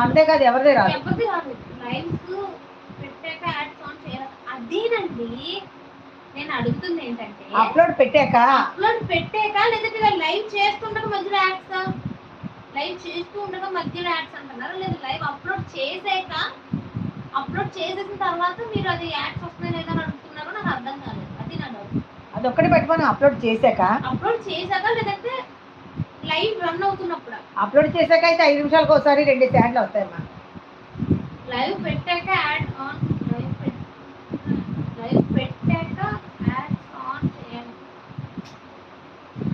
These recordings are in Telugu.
మనదే కాదు, ఎవరిదే రాదు. ఎవరిది రాదు. లైవ్ పెట్టాక యాడ్స్ ఆన్ చేయాలి. అదేనండి నేను అడుగుతుంది ఏంటంటే, అప్లోడ్ పెట్టాక లేదంటే లైవ్ చేస్తుండగా మధ్యలో యాడ్స్, లైవ్ చేస్తూ ఉండగా మధ్యలో యాడ్స్ అంటున్నారా, లేదా లైవ్ అప్లోడ్ చేసాక, అప్లోడ్ చేసేసిన తర్వాత మీరు అది యాడ్స్ వస్తున్నాయి లేదా అని అడుగుతున్నారో నాకు అర్థం కాలేదు. అది నా డౌట్. అదొక్కటి పెట్టుకొని అప్లోడ్ చేశాక లేదంటే లైవ్ రన్ అవుతున్నప్పుడు. అప్లోడ్ చేశాక అయితే 5 నిమిషాలకు ఒకసారి 2 యాడ్లు వస్తాయమ్మా. లైవ్ పెట్టాక యాడ్ ఆన్, లైవ్ పెట్టాక యాడ్స్ ఆన్ చేయాలి.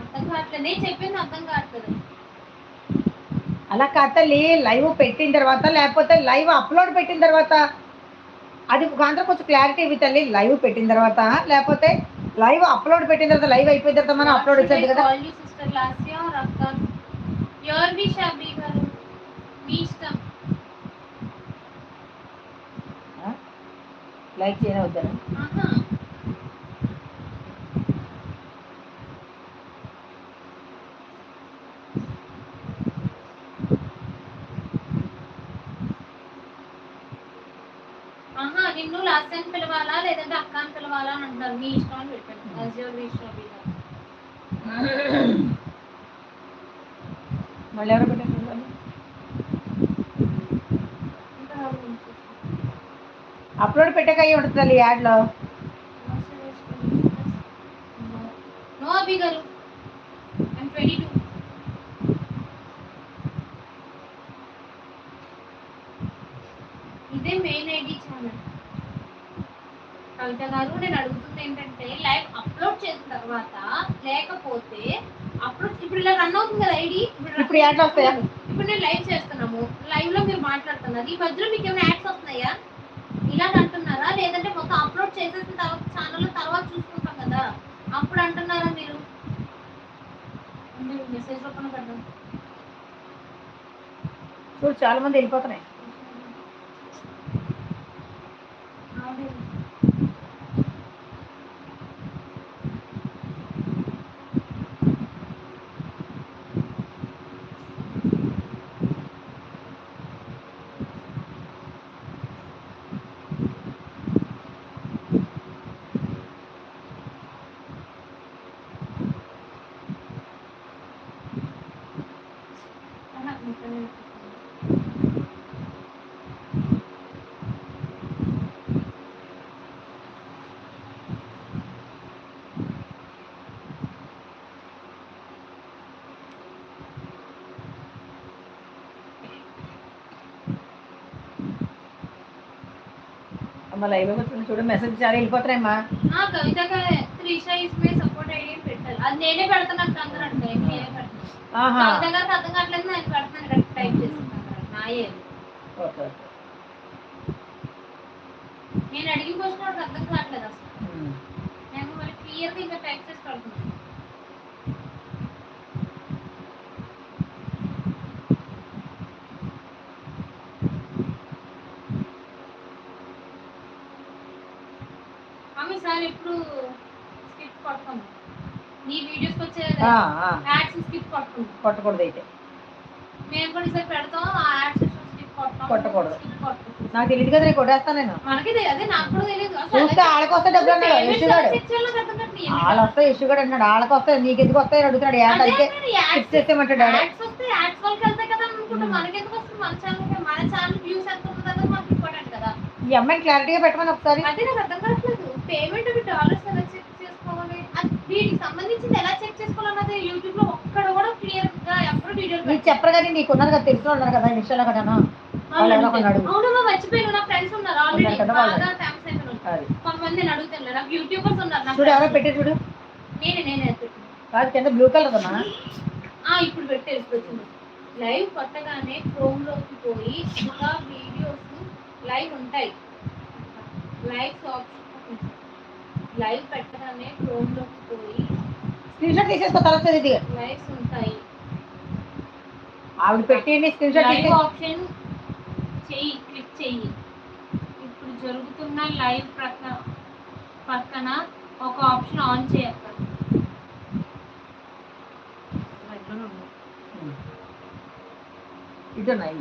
అర్థం కావట్లేదు, నేను చెప్పింది అర్థం కావట్లేదు. అలా కాతల్లి, లైవ్ పెట్టిన తర్వాత లేకపోతే లైవ్ అప్లోడ్ పెట్టిన తర్వాత, అది కాంత కొంచెం క్లారిటీ ఇవి తల్లి. లైవ్ పెట్టిన తర్వాత లేకపోతే లైవ్ అప్లోడ్ పెట్టిన తర్వాత, లైవ్ అయిపోయిన తర్వాత మనం అప్లోడ్ వచ్చేది కదా. సిస్టర్ లాస్యా రక్క యోర్ విష్ అభి గారు, మీ ఇష్టం. లైక్ చేయనే వద్దాను. నిన్ను లాస్ట్ టైం పిలవాలా లేదంటే అక్క అని పిలవాలా అని అంటారు. మీ ఇష్టం అని పెట్టాను. యాజ్ యువర్ విష్ అభి గారు. మళ్ళీ ఎవరు పెట్టారు? అప్లోడ్ పెట్టాక అయ్యి ఉంటుంది తల్లి యాడ్లో. నో అభి గారు, ఐమ్ 22. ఇదే మెయిన్ ఐడి ఛానల్. కవిత గారు, నేను అడుగుతుంది ఏంటంటే, లైవ్ అప్లోడ్ చేసిన తర్వాత లేకపోతే అప్లోడ్ ఇప్పుడు ఇలా రన్ అవుతుంది కదా ఐడి. ఇప్పుడు యాడ్లు వస్తాయా? ఇప్పుడు నేను లైవ్ చేస్తున్నాము, లైవ్ లో మీరు మాట్లాడుతున్నారు, ఈ మధ్యలో మీకు ఏమైనా యాడ్స్ వస్తున్నాయా ఇలా అంటున్నారా, లేదంటే మొత్తం అప్లోడ్ చేసేసిన తర్వాత ఛానల్ తర్వాత చూసుకుంటాం కదా అప్పుడు అంటున్నారా మీరు? మెసేజ్ రూపంలో పెడదాం. చూడు చాలా మంది వెళ్ళిపోతున్నాయి. అమ్మ లైవ్ వచ్చింది చూడు, మెసేజ్ చాలా వెళ్ళిపోతున్నాయమ్మా. Kavitha Trisha is my support ID పెట్టాలి. అది నేనే పెడతాను. నాకు అందరూ అంటే నేనే పెడతాను. కవిత గారికి అర్థం కావట్లేదు, నేను పెడతాను. టైప్ చేస్తాను నాయే. నేను అడిగిన క్వశ్చన్ వాడికి అర్థం కావట్లేదు అసలు. నేను మళ్ళీ క్లియర్గా ఇంకా టైప్ చేసి పెడుతున్నాను. సార్ ఇప్పుడు స్కిప్ కొట్టము, నీ వీడియోస్కి వచ్చే యాడ్స్ స్కిప్ కొట్టకూడదు. అయితే మేము కూడా ఈసారి పెడతాం. ఆ యాడ్స్ స్కిప్ కొట్టకూడదు. నాకు తెలియదు కదా, నేను కొట్టేస్తాను. నేను మనకి అదే నాకు కూడా తెలియదు. చూస్తే వాళ్ళకి వస్తే డబ్బులు అన్నాడు యశుగాడు. వాళ్ళు వస్తాయి యశుగాడు అన్నాడు. వాళ్ళకి వస్తాయి, నీకు ఎందుకు వస్తాయి అడుగుతున్నాడు. యాడ్ అయితే స్కిప్ చేసేమంటాడు. ఈ అమ్మాయిని క్లారిటీగా పెట్టమని ఒకసారి. అదే నాకు అర్థం కావట్లేదు. పేమెంట్ డాలర్స్ ఎలా చెక్ చేసుకోవాలి, వీటికి సంబంధించింది ఎలా చెక్ చేసుకోవాలన్నది యూట్యూబ్ లో ఒక్కడ కూడా క్లియర్ గా ఎప్పుడు వీడియో నీకు చెప్పరు కానీ నీకు ఉన్నారు కదా, తెలిసిన ఉన్నారు కదా ఇన్స్టాలో కదా. అవునమ్మా మర్చిపోయాను, నా ఫ్రెండ్స్ ఉన్నారు ఆల్రెడీ బాగా ఫ్యామిలీ అయిపోయినారు. కొంతమంది నేను అడుగుతాను, నాకు యూట్యూబర్స్ ఉన్నారు. చూడు ఎవరో పెట్టే చూడు. నేనే కాదు కింద బ్లూ కలర్ అమ్మా. ఇప్పుడు పెట్టేది వచ్చింది. లైవ్ కొట్టగానే క్రోమ్ లోకి పోయి ఇంకా వీడియోస్ లైవ్ ఉంటాయి. లైవ్ పెట్టగానే క్రోమ్ లోకి పోయి స్క్రీన్ షాట్ తీసేసుకో. తర్వాత లైవ్స్ ఉంటాయి. ఆవిడ పెట్టేయండి స్క్రీన్ షాట్. లైవ్ ఆప్షన్ చెయ్యి, క్లిక్ చెయ్యి. ఇప్పుడు జరుగుతున్న లైవ్ పక్కన ఒక ఆప్షన్ ఆన్ చేయక్క. ఇటున్నాయి.